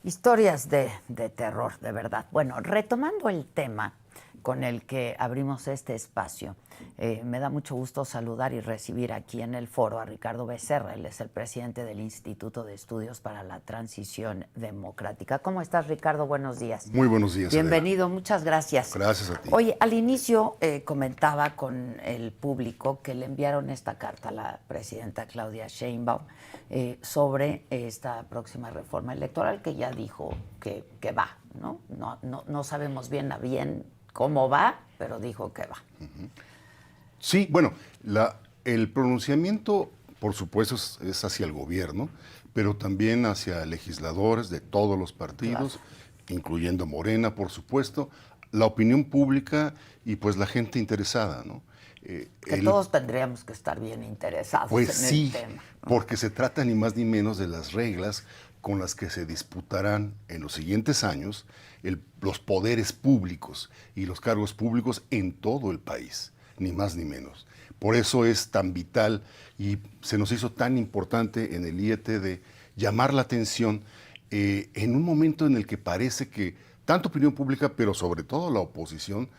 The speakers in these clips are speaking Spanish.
Historias de terror, de verdad. Bueno, retomando el tema con el que abrimos este espacio, me da mucho gusto saludar y recibir aquí en el foro a Ricardo Becerra. Él es el presidente del Instituto de Estudios para la Transición Democrática. ¿Cómo estás, Ricardo? Buenos días. Muy buenos días, Bienvenido, Adela. muchas gracias. Gracias a ti. Oye, al inicio comentaba con el público que le enviaron esta carta a la presidenta Claudia Sheinbaum sobre esta próxima reforma electoral que ya dijo que va, ¿no? No sabemos bien a bien cómo va, pero dijo que va. Sí, bueno, el pronunciamiento, por supuesto, es hacia el gobierno, pero también hacia legisladores de todos los partidos, claro, incluyendo Morena, por supuesto, la opinión pública y pues la gente interesada, ¿no? Que todos tendríamos que estar bien interesados pues en el tema, ¿no? Porque se trata ni más ni menos de las reglas con las que se disputarán en los siguientes años los poderes públicos y los cargos públicos en todo el país, ni más ni menos. Por eso es tan vital y se nos hizo tan importante en el IET de llamar la atención en un momento en el que parece que tanto opinión pública, pero sobre todo la oposición,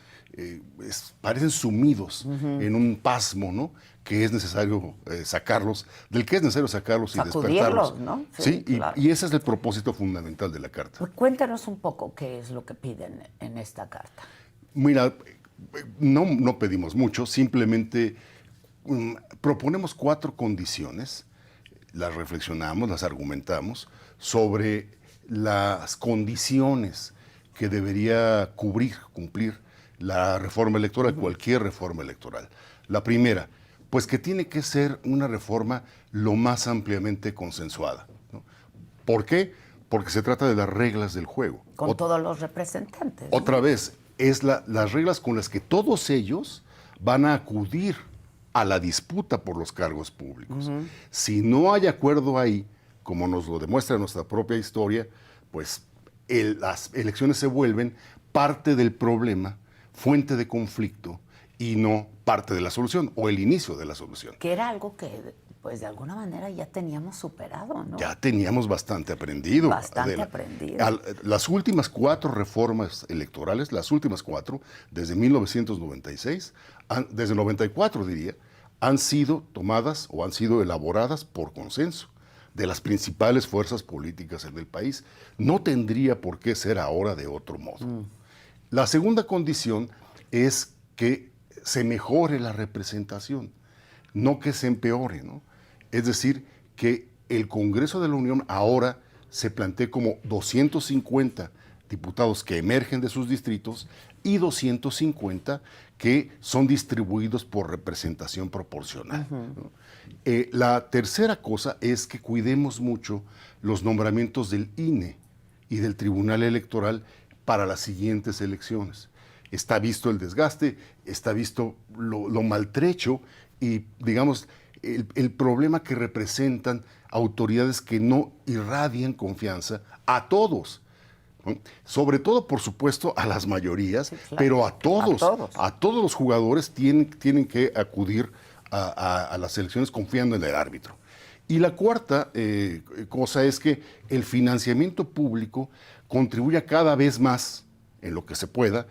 parecen sumidos en un pasmo, ¿no? Que es necesario sacarlos, del que es necesario sacarlos y despertarlos, ¿no? Sí, claro. y ese es el propósito fundamental de la carta. Pues cuéntanos un poco qué es lo que piden en esta carta. Mira, no pedimos mucho, simplemente proponemos 4 condiciones, las reflexionamos, las argumentamos, sobre las condiciones que debería cumplir la reforma electoral, cualquier reforma electoral. La primera, pues que tiene que ser una reforma lo más ampliamente consensuada, ¿no? ¿Por qué? Porque se trata de las reglas del juego. Con todos los representantes, ¿no? Otra vez, es las reglas con las que todos ellos van a acudir a la disputa por los cargos públicos. Si no hay acuerdo ahí, como nos lo demuestra nuestra propia historia, pues las elecciones se vuelven parte del problema, fuente de conflicto y no parte de la solución o el inicio de la solución. Que era algo que, pues de alguna manera ya teníamos superado, ¿no? Ya teníamos bastante aprendido. Bastante aprendido. Las últimas 4 reformas electorales, las últimas 4, desde 1996, desde 94 diría, han sido tomadas o han sido elaboradas por consenso de las principales fuerzas políticas en el país. No tendría por qué ser ahora de otro modo. La segunda condición es que se mejore la representación, no que se empeore, ¿no? Es decir, que el Congreso de la Unión ahora se plantee como 250 diputados que emergen de sus distritos y 250 que son distribuidos por representación proporcional, ¿no? La tercera cosa es que cuidemos mucho los nombramientos del INE y del Tribunal Electoral para las siguientes elecciones. Está visto el desgaste, está visto lo maltrecho y, digamos, el problema que representan autoridades que no irradian confianza a todos, ¿no? Sobre todo, por supuesto, a las mayorías, sí, claro, pero a todos los jugadores tienen que acudir a las elecciones confiando en el árbitro. Y la cuarta cosa es que el financiamiento público contribuya cada vez más, en lo que se pueda,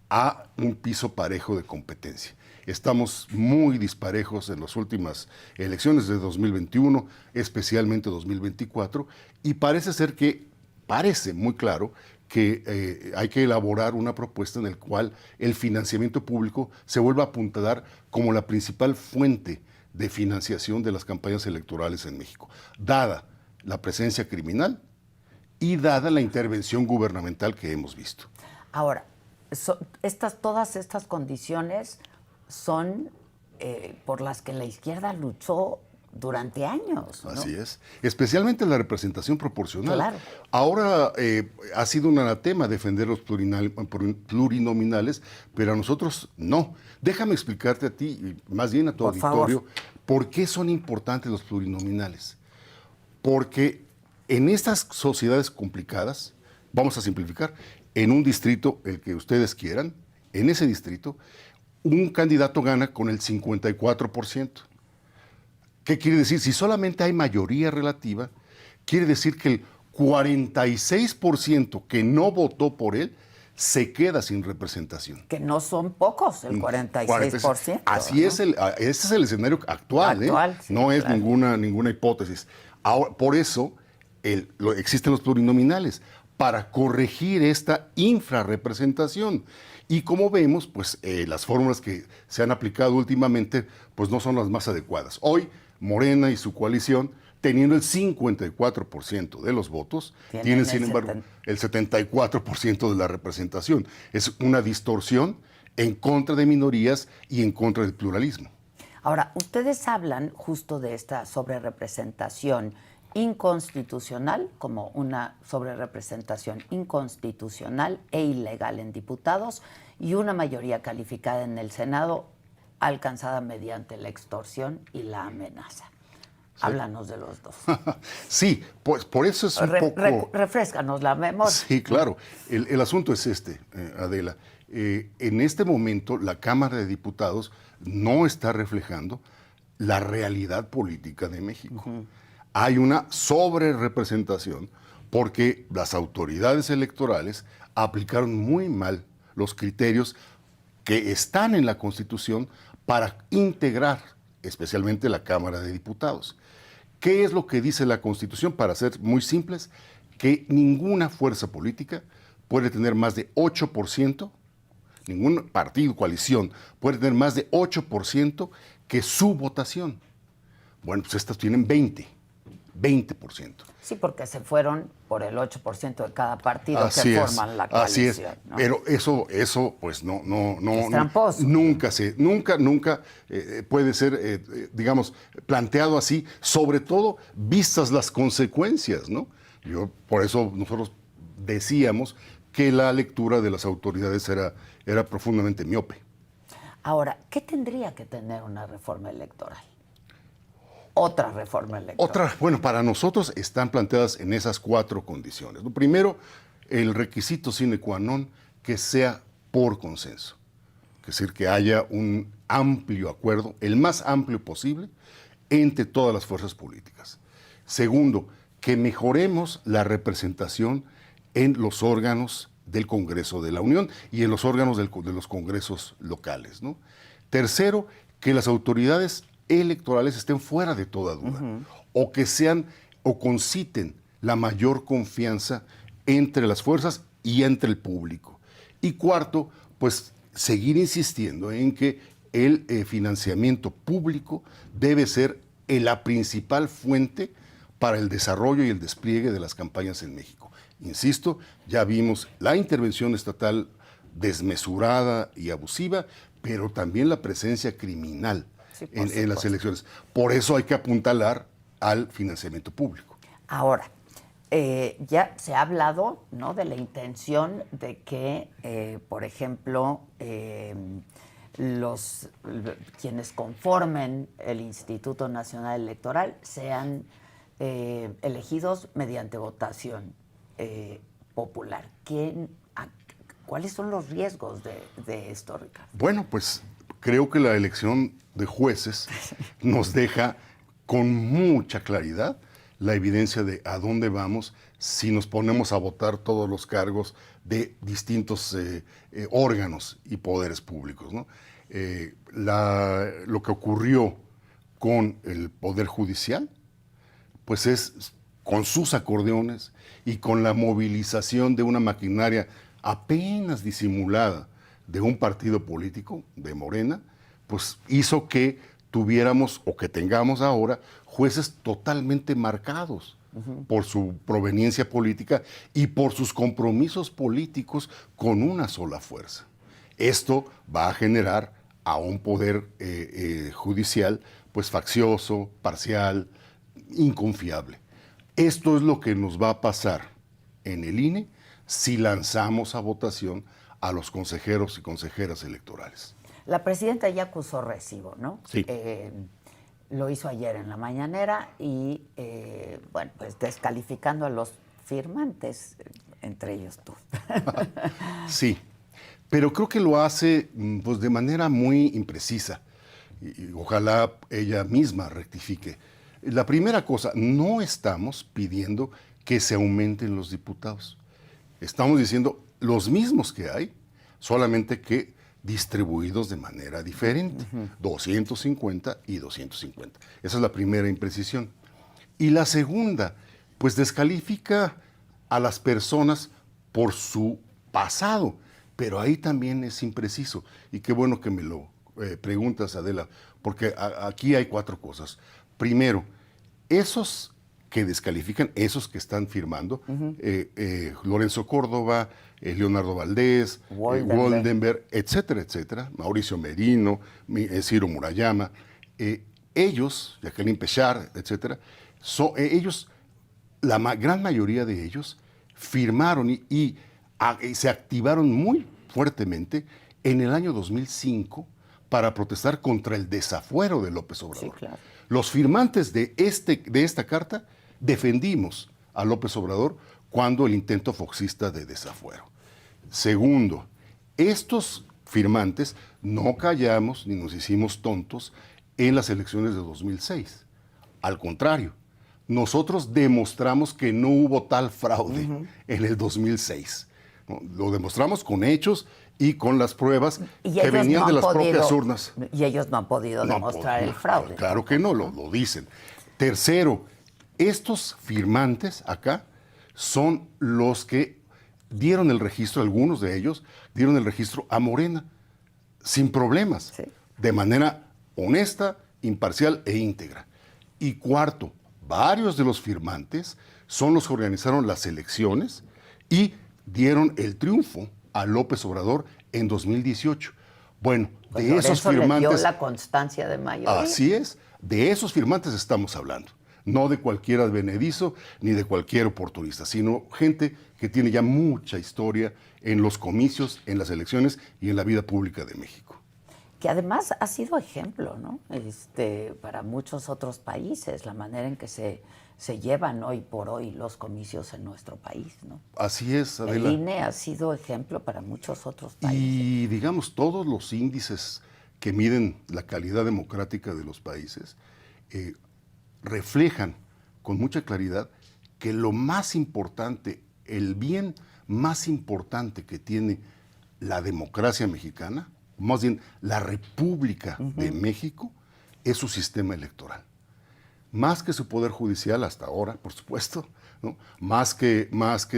a un piso parejo de competencia. Estamos muy disparejos en las últimas elecciones de 2021, especialmente 2024, y parece muy claro que hay que elaborar una propuesta en la cual el financiamiento público se vuelva a apuntalar como la principal fuente de financiación de las campañas electorales en México, dada la presencia criminal y dada la intervención gubernamental que hemos visto. Ahora, todas estas condiciones son por las que la izquierda luchó durante años, ¿no? Así es, especialmente la representación proporcional. Claro. Ahora ha sido un anatema defender los plurinominales, pero a nosotros no. Déjame explicarte a ti, y más bien a tu auditorio, por qué son importantes los plurinominales. Porque en estas sociedades complicadas, vamos a simplificar, en un distrito, el que ustedes quieran, en ese distrito, un candidato gana con el 54%. ¿Qué quiere decir? Si solamente hay mayoría relativa, quiere decir que el 46% que no votó por él se queda sin representación. Que no son pocos, el 46%. Así ¿no? es, ese es el escenario actual, Sí, no es claro. ninguna hipótesis. Ahora, por eso existen los plurinominales, para corregir esta infrarrepresentación. Y como vemos, pues las fórmulas que se han aplicado últimamente, pues no son las más adecuadas. Hoy, Morena y su coalición, teniendo el 54% de los votos, tienen, sin embargo, el 74% de la representación. Es una distorsión en contra de minorías y en contra del pluralismo. Ahora, ustedes hablan justo de esta sobrerepresentación inconstitucional, como una sobrerepresentación inconstitucional e ilegal en diputados y una mayoría calificada en el Senado alcanzada mediante la extorsión y la amenaza. Sí. Háblanos de los dos. Sí, pues por eso es un poco... Refréscanos la memoria. Sí, claro. El asunto es este, Adela. En este momento la Cámara de Diputados no está reflejando la realidad política de México. Hay una sobrerepresentación porque las autoridades electorales aplicaron muy mal los criterios que están en la Constitución para integrar especialmente la Cámara de Diputados. ¿Qué es lo que dice la Constitución? Para ser muy simples, que ninguna fuerza política puede tener más de 8%, ningún partido, coalición, puede tener más de 8% que su votación. Bueno, pues estas tienen 20%. Sí, porque se fueron por el 8% de cada partido así que es, forman la coalición. Así es, ¿no? pero eso pues no es tramposo. Nunca puede ser, digamos, planteado así, sobre todo vistas las consecuencias, ¿no? Por eso nosotros decíamos que la lectura de las autoridades era profundamente miope. Ahora, ¿qué tendría que tener una reforma electoral? Otra reforma electoral. Bueno, para nosotros están planteadas en esas 4 condiciones. Lo primero, el requisito sine qua non que sea por consenso. Es decir, que haya un amplio acuerdo, el más amplio posible, entre todas las fuerzas políticas. Segundo, que mejoremos la representación en los órganos del Congreso de la Unión y en los órganos de los congresos locales, ¿no? Tercero, que las autoridades electorales estén fuera de toda duda, o que sean o conciten la mayor confianza entre las fuerzas y entre el público. Y cuarto, pues seguir insistiendo en que el financiamiento público debe ser la principal fuente para el desarrollo y el despliegue de las campañas en México. Insisto, ya vimos la intervención estatal desmesurada y abusiva, pero también la presencia criminal en las elecciones. Por eso hay que apuntalar al financiamiento público. Ahora, ya se ha hablado, ¿no?, de la intención de que, por ejemplo, quienes conformen el Instituto Nacional Electoral sean elegidos mediante votación popular. ¿Cuáles son los riesgos de esto, Ricardo? Bueno, pues creo que la elección de jueces nos deja con mucha claridad la evidencia de a dónde vamos si nos ponemos a votar todos los cargos de distintos órganos y poderes públicos, ¿no? Lo que ocurrió con el Poder Judicial, pues es con sus acordeones y con la movilización de una maquinaria apenas disimulada de un partido político, de Morena, pues hizo que tuviéramos o que tengamos ahora jueces totalmente marcados por su proveniencia política y por sus compromisos políticos con una sola fuerza. Esto va a generar a un poder judicial pues faccioso, parcial, inconfiable. Esto es lo que nos va a pasar en el INE si lanzamos a votación a los consejeros y consejeras electorales. La presidenta ya acusó recibo, ¿no? Sí. Lo hizo ayer en la mañanera y, bueno, pues descalificando a los firmantes, entre ellos tú. Sí, pero creo que lo hace pues, de manera muy imprecisa y ojalá ella misma rectifique. La primera cosa, no estamos pidiendo que se aumenten los diputados. Estamos diciendo los mismos que hay, solamente que distribuidos de manera diferente, 250 y 250. Esa es la primera imprecisión. Y la segunda, pues descalifica a las personas por su pasado, pero ahí también es impreciso. Y qué bueno que me lo preguntas, Adela, porque aquí hay 4 cosas. Primero, esos que descalifican, esos que están firmando, Lorenzo Córdoba, Leonardo Valdés, Woldenberg, etcétera, etcétera, Mauricio Merino, Ciro Murayama, ellos, Jacqueline Pechard, etcétera, ellos, la gran mayoría de ellos, firmaron y se activaron muy fuertemente en el año 2005 para protestar contra el desafuero de López Obrador. Sí, claro. Los firmantes de esta carta defendimos a López Obrador cuando el intento foxista de desafuero. Segundo, estos firmantes no callamos ni nos hicimos tontos en las elecciones de 2006. Al contrario, nosotros demostramos que no hubo tal fraude en el 2006. ¿No? Lo demostramos con hechos y con las pruebas que venían de las propias urnas. Y ellos no han podido demostrar el fraude. Claro que no, lo dicen. Tercero, estos firmantes acá son los que dieron el registro, algunos de ellos dieron el registro a Morena, sin problemas, Sí. de manera honesta, imparcial e íntegra. Y cuarto, varios de los firmantes son los que organizaron las elecciones y dieron el triunfo a López Obrador en 2018. Bueno, Pues de por esos eso firmantes... le dio la constancia de mayoría. Así es, de esos firmantes estamos hablando. No de cualquier advenedizo ni de cualquier oportunista, sino gente que tiene ya mucha historia en los comicios, en las elecciones y en la vida pública de México. Que además ha sido ejemplo, ¿no? Para muchos otros países, la manera en que se llevan hoy por hoy los comicios en nuestro país, ¿no? Así es, Adela. El INE ha sido ejemplo para muchos otros países. Y digamos, todos los índices que miden la calidad democrática de los países reflejan con mucha claridad que lo más importante, el bien más importante que tiene la democracia mexicana, más bien la República de México, es su sistema electoral. Más que su poder judicial hasta ahora, por supuesto, ¿no? más que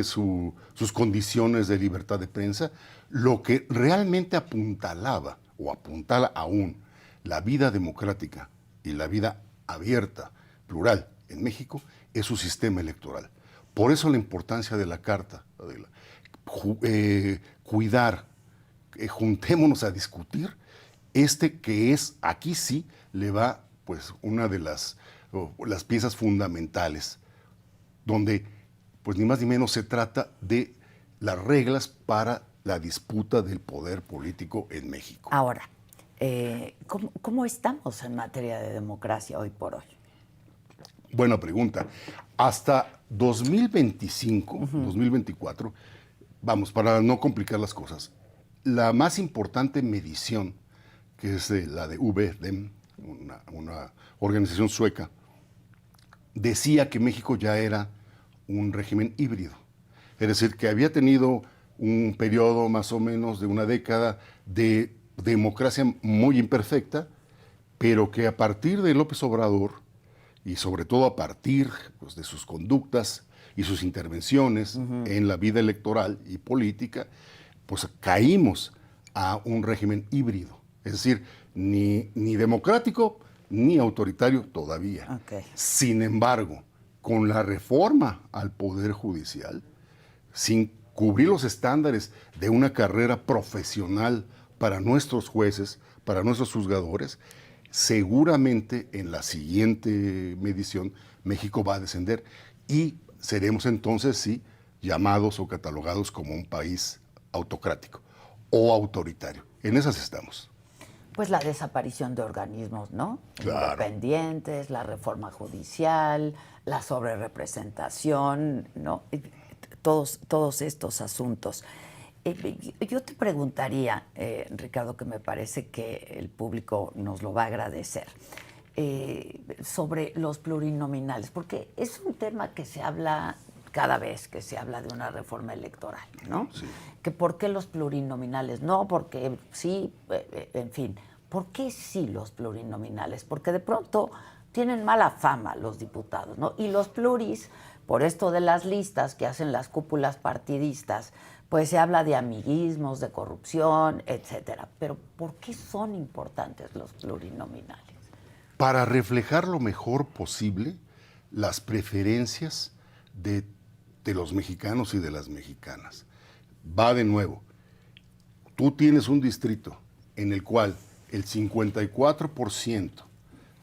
sus condiciones de libertad de prensa, lo que realmente apuntalaba o apuntala aún la vida democrática y la vida abierta, plural en México, es su sistema electoral. Por eso la importancia de la Carta, Adela. Cuidar, juntémonos a discutir que es, aquí sí le va pues una de las piezas fundamentales, donde pues ni más ni menos se trata de las reglas para la disputa del poder político en México. Ahora, ¿cómo estamos en materia de democracia hoy por hoy? Buena pregunta. Hasta 2025, 2024, vamos, para no complicar las cosas, la más importante medición, que es la de VDEM, una organización sueca, decía que México ya era un régimen híbrido. Es decir, que había tenido un periodo más o menos de una década de democracia muy imperfecta, pero que a partir de López Obrador, y sobre todo a partir pues, de sus conductas y sus intervenciones en la vida electoral y política, pues caímos a un régimen híbrido. Es decir, ni democrático ni autoritario todavía. Okay. Sin embargo, con la reforma al Poder Judicial, sin cubrir los estándares de una carrera profesional para nuestros jueces, para nuestros juzgadores, seguramente en la siguiente medición México va a descender y seremos entonces, sí, llamados o catalogados como un país autocrático o autoritario. En esas estamos. Pues la desaparición de organismos, ¿no? Claro. Independientes, la reforma judicial, la sobrerepresentación, ¿no? Todos estos asuntos. Yo te preguntaría, Ricardo, que me parece que el público nos lo va a agradecer, sobre los plurinominales, porque es un tema que se habla cada vez que se habla de una reforma electoral, ¿no? Sí. Que por qué los plurinominales no, porque sí, en fin, ¿por qué sí los plurinominales? Porque de pronto tienen mala fama los diputados, ¿no? Y los pluris, por esto de las listas que hacen las cúpulas partidistas, pues se habla de amiguismos, de corrupción, etcétera. Pero ¿por qué son importantes los plurinominales? Para reflejar lo mejor posible las preferencias de los mexicanos y de las mexicanas. Va de nuevo. Tú tienes un distrito en el cual el 54%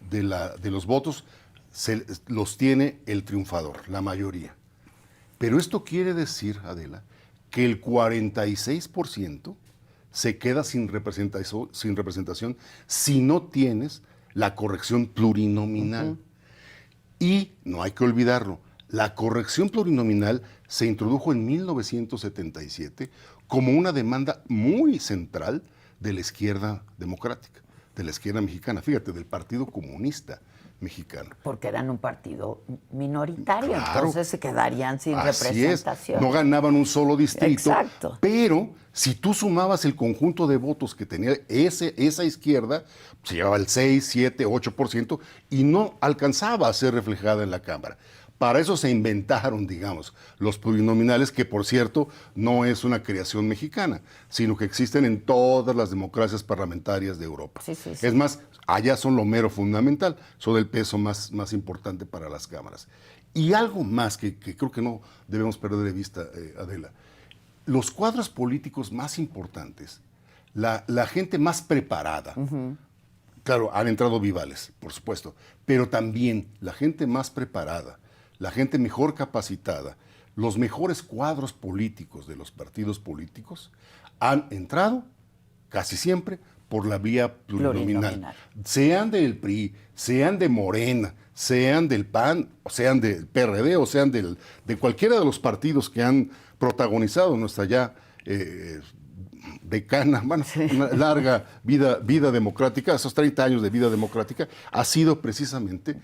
de los votos los tiene el triunfador, la mayoría. Pero esto quiere decir, Adela, que el 46% se queda sin representación si no tienes la corrección plurinominal. Y no hay que olvidarlo, la corrección plurinominal se introdujo en 1977 como una demanda muy central de la izquierda democrática, de la izquierda mexicana, fíjate, del Partido Comunista Mexicano. Porque eran un partido minoritario, Claro, entonces se quedarían sin así representación. Es. No ganaban un solo distrito. Exacto. Pero si tú sumabas el conjunto de votos que tenía esa izquierda, se llevaba el 6, 7, 8% y no alcanzaba a ser reflejada en la Cámara. Para eso se inventaron, digamos, los plurinominales, que por cierto no es una creación mexicana, sino que existen en todas las democracias parlamentarias de Europa. Sí. Es más, allá son lo mero fundamental, son el peso más importante para las cámaras. Y algo más que creo que no debemos perder de vista, Adela, los cuadros políticos más importantes, la gente más preparada, claro, han entrado vivales, por supuesto, pero también la gente más preparada, la gente mejor capacitada, los mejores cuadros políticos de los partidos políticos han entrado casi siempre por la vía plurinominal. Sean del PRI, sean de Morena, sean del PAN, o sean del PRD, o sean de cualquiera de los partidos que han protagonizado nuestra ya decana, una larga vida democrática, esos 30 años de vida democrática, ha sido precisamente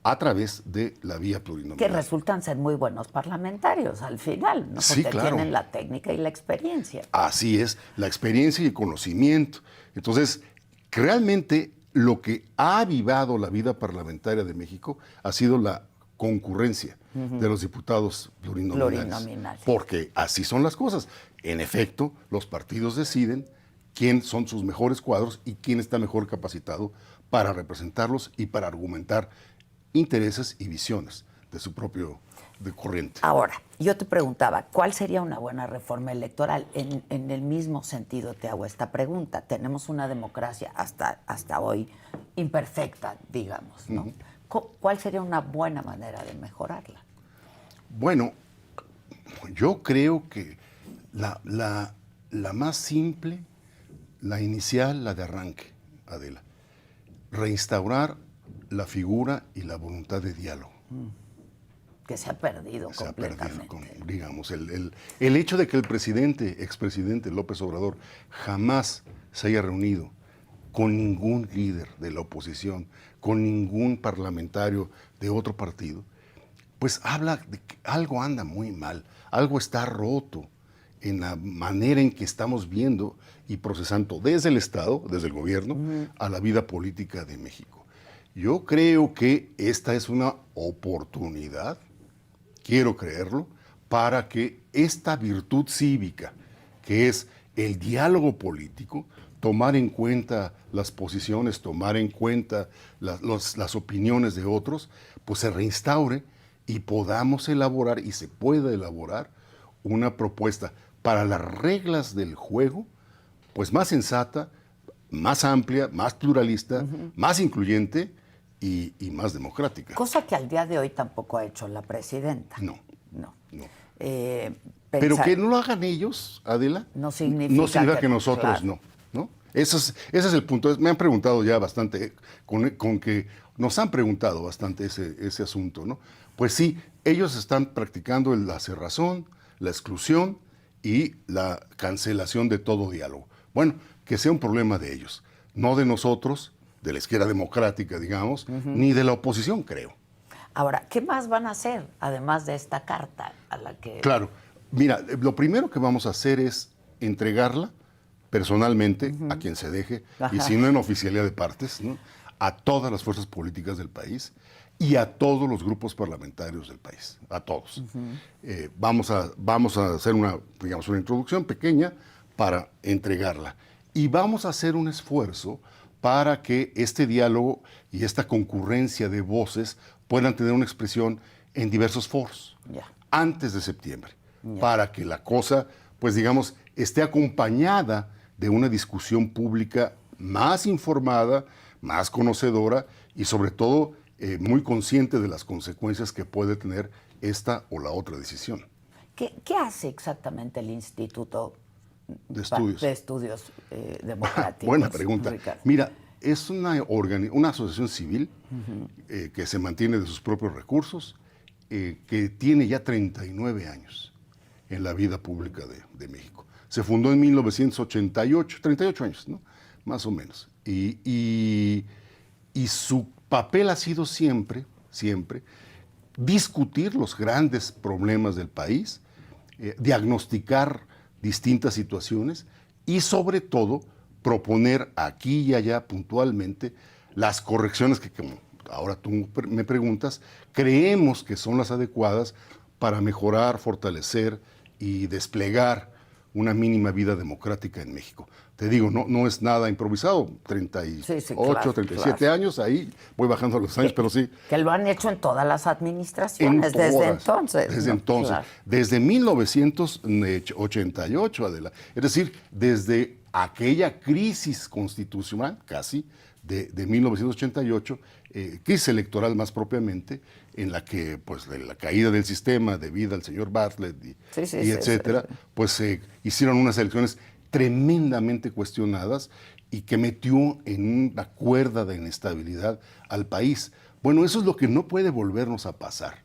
a través de la vía plurinominal. Que resultan ser muy buenos parlamentarios al final, ¿no? Sí, porque claro. tienen la técnica y la experiencia. Así es, la experiencia y el conocimiento. Entonces, realmente lo que ha avivado la vida parlamentaria de México ha sido la concurrencia de los diputados plurinominales. Porque así son las cosas. En efecto, los partidos deciden quién son sus mejores cuadros y quién está mejor capacitado para representarlos y para argumentar intereses y visiones de su propio corriente. Ahora, yo te preguntaba, ¿cuál sería una buena reforma electoral? En el mismo sentido te hago esta pregunta. Tenemos una democracia hasta hoy imperfecta, digamos, ¿no? ¿Cuál sería una buena manera de mejorarla? Bueno, yo creo que la más simple, la inicial, la de arranque, Adela, reinstaurar la figura y la voluntad de diálogo. Que se ha perdido completamente. Digamos, el hecho de que el expresidente López Obrador jamás se haya reunido con ningún líder de la oposición, con ningún parlamentario de otro partido, pues habla de que algo anda muy mal, algo está roto en la manera en que estamos viendo y procesando desde el Estado, desde el gobierno, a la vida política de México. Yo creo que esta es una oportunidad, quiero creerlo, para que esta virtud cívica, que es el diálogo político, tomar en cuenta las posiciones, tomar en cuenta las opiniones de otros, pues se reinstaure y podamos elaborar, y se pueda elaborar, una propuesta para las reglas del juego, pues más sensata, más amplia, más pluralista, más incluyente y más democrática. Cosa que al día de hoy tampoco ha hecho la presidenta. No. Pero que no lo hagan ellos, Adela, no significa que nosotros claro. no. Ese es el punto. Me han preguntado ya bastante, con que nos han preguntado bastante ese asunto, ¿no? Pues sí, ellos están practicando la cerrazón, la exclusión y la cancelación de todo diálogo. Bueno, que sea un problema de ellos, no de nosotros, de la izquierda democrática, digamos, ni de la oposición, creo. Ahora, ¿qué más van a hacer, además de esta carta a la que... Claro. Mira, lo primero que vamos a hacer es entregarla personalmente a quien se deje, y si no en oficialía de partes, ¿no?, a todas las fuerzas políticas del país y a todos los grupos parlamentarios del país, a todos. Vamos a hacer una introducción pequeña para entregarla. Y vamos a hacer un esfuerzo para que este diálogo y esta concurrencia de voces puedan tener una expresión en diversos foros antes de septiembre, para que la cosa, pues digamos, esté acompañada de una discusión pública más informada, más conocedora y sobre todo muy consciente de las consecuencias que puede tener esta o la otra decisión. ¿Qué hace exactamente el Instituto de Estudios Democráticos? Buena pregunta. Ricardo. Mira, es una asociación civil que se mantiene de sus propios recursos, que tiene ya 39 años en la vida pública de México. Se fundó en 1988, 38 años, ¿no?, más o menos. Y su papel ha sido siempre discutir los grandes problemas del país, diagnosticar distintas situaciones y sobre todo proponer aquí y allá puntualmente las correcciones que, como ahora tú me preguntas, creemos que son las adecuadas para mejorar, fortalecer y desplegar una mínima vida democrática en México. Te digo, no es nada improvisado, 38, claro, 37 años, ahí voy bajando los años, pero sí. Que lo han hecho en todas las administraciones desde entonces. Desde entonces, claro. Desde 1988, Adela. Es decir, desde aquella crisis constitucional, casi, de 1988, crisis electoral más propiamente, en la que, pues, de la caída del sistema debido al señor Bartlett y etcétera, pues se hicieron unas elecciones tremendamente cuestionadas y que metió en una cuerda de inestabilidad al país. Bueno, eso es lo que no puede volvernos a pasar.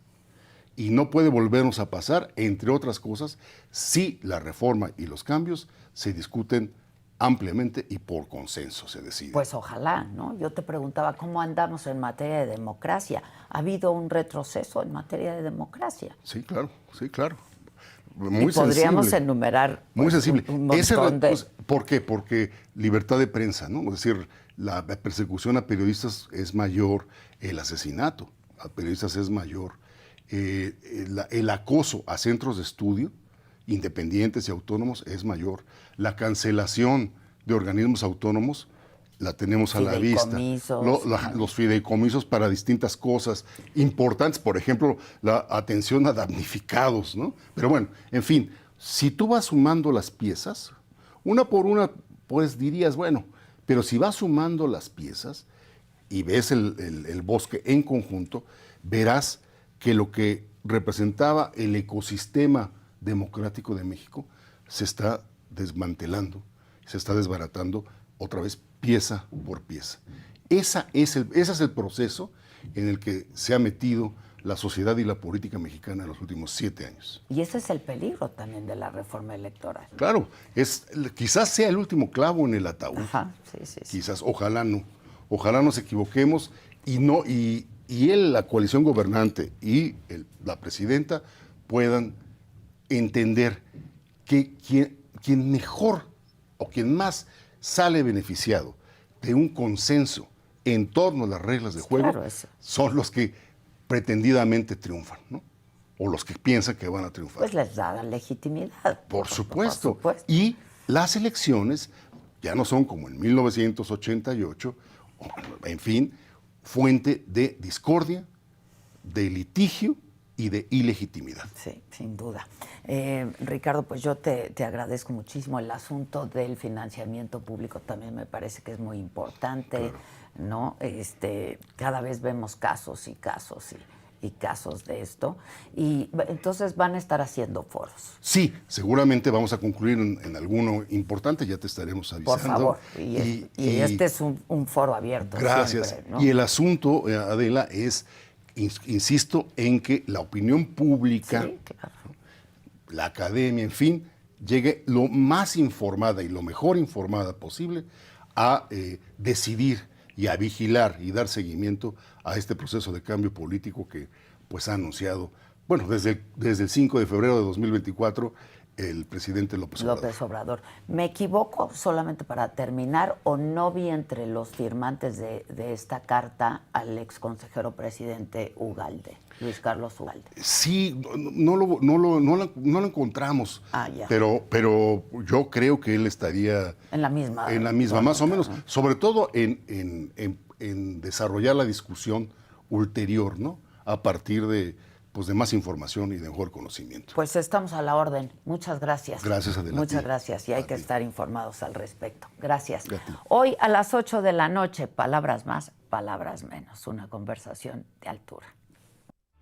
Y no puede volvernos a pasar, entre otras cosas, si la reforma y los cambios se discuten ampliamente y por consenso se decide. Pues ojalá, ¿no? Yo te preguntaba cómo andamos en materia de democracia. ¿Ha habido un retroceso en materia de democracia? Sí, claro, sí, claro. Muy podríamos sensible. Enumerar pues, muy sensible. Un montón de... ¿Por qué? Porque libertad de prensa, ¿no? Es decir, la persecución a periodistas es mayor, el asesinato a periodistas es mayor, el acoso a centros de estudio independientes y autónomos es mayor, la cancelación de organismos autónomos la tenemos a la vista. Los fideicomisos para distintas cosas importantes, por ejemplo, la atención a damnificados, ¿no? Pero bueno, en fin, si tú vas sumando las piezas, una por una, pues dirías, bueno, pero si vas sumando las piezas y ves el bosque en conjunto, verás que lo que representaba el ecosistema democrático de México se está desmantelando, se está desbaratando otra vez pieza por pieza. Ese es el proceso en el que se ha metido la sociedad y la política mexicana en los últimos 7 años. Y ese es el peligro también de la reforma electoral. Claro, quizás sea el último clavo en el ataúd. Ajá, sí. Quizás, ojalá nos equivoquemos y la coalición gobernante y la presidenta puedan entender que quien mejor o quien más sale beneficiado de un consenso en torno a las reglas de juego, claro, son los que pretendidamente triunfan, ¿no? O los que piensan que van a triunfar. Pues les da la legitimidad. Por supuesto. Y las elecciones ya no son como en 1988, en fin, fuente de discordia, de litigio y de ilegitimidad. Sí, sin duda. Ricardo, pues yo te agradezco muchísimo. El asunto del financiamiento público también me parece que es muy importante, claro, ¿no? Cada vez vemos casos y casos de esto. Y entonces van a estar haciendo foros. Sí, seguramente vamos a concluir en alguno importante, ya te estaremos avisando. Por favor. Y este es un foro abierto. Gracias. Siempre, ¿no? Y el asunto, Adela, es, insisto, en que la opinión pública, sí, claro, la academia, en fin, llegue lo más informada y lo mejor informada posible a decidir y a vigilar y dar seguimiento a este proceso de cambio político que pues ha anunciado, bueno, desde el 5 de febrero de 2024, el presidente López Obrador. López Obrador. ¿Me equivoco solamente para terminar o no vi entre los firmantes de esta carta al ex consejero presidente Ugalde, Luis Carlos Ugalde? Sí, no lo encontramos, Ya. pero yo creo que él estaría En la misma. más o menos, sobre todo en desarrollar la discusión ulterior, ¿no? A partir de más información y de mejor conocimiento. Pues estamos a la orden. Muchas gracias. Gracias, Adela. Muchas gracias. Y hay que estar informados al respecto. Gracias. Gracias. Hoy a las 8 de la noche, palabras más, palabras menos. Una conversación de altura.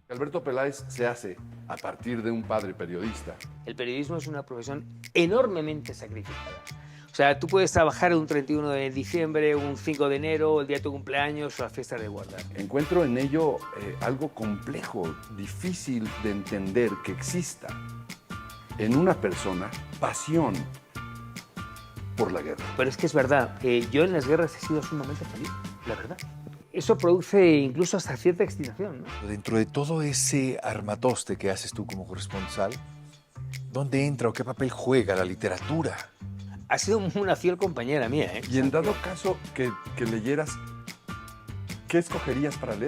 Alberto Peláez se hace a partir de un padre periodista. El periodismo es una profesión enormemente sacrificada. O sea, tú puedes trabajar un 31 de diciembre, un 5 de enero, el día de tu cumpleaños o la fiesta de guardar. Encuentro en ello algo complejo, difícil de entender que exista en una persona pasión por la guerra. Pero es que es verdad, yo en las guerras he sido sumamente feliz, la verdad. Eso produce incluso hasta cierta excitación, ¿no? Dentro de todo ese armatoste que haces tú como corresponsal, ¿dónde entra o qué papel juega la literatura? Ha sido una fiel compañera mía, ¿eh? Y en dado caso que leyeras, ¿qué escogerías para leer?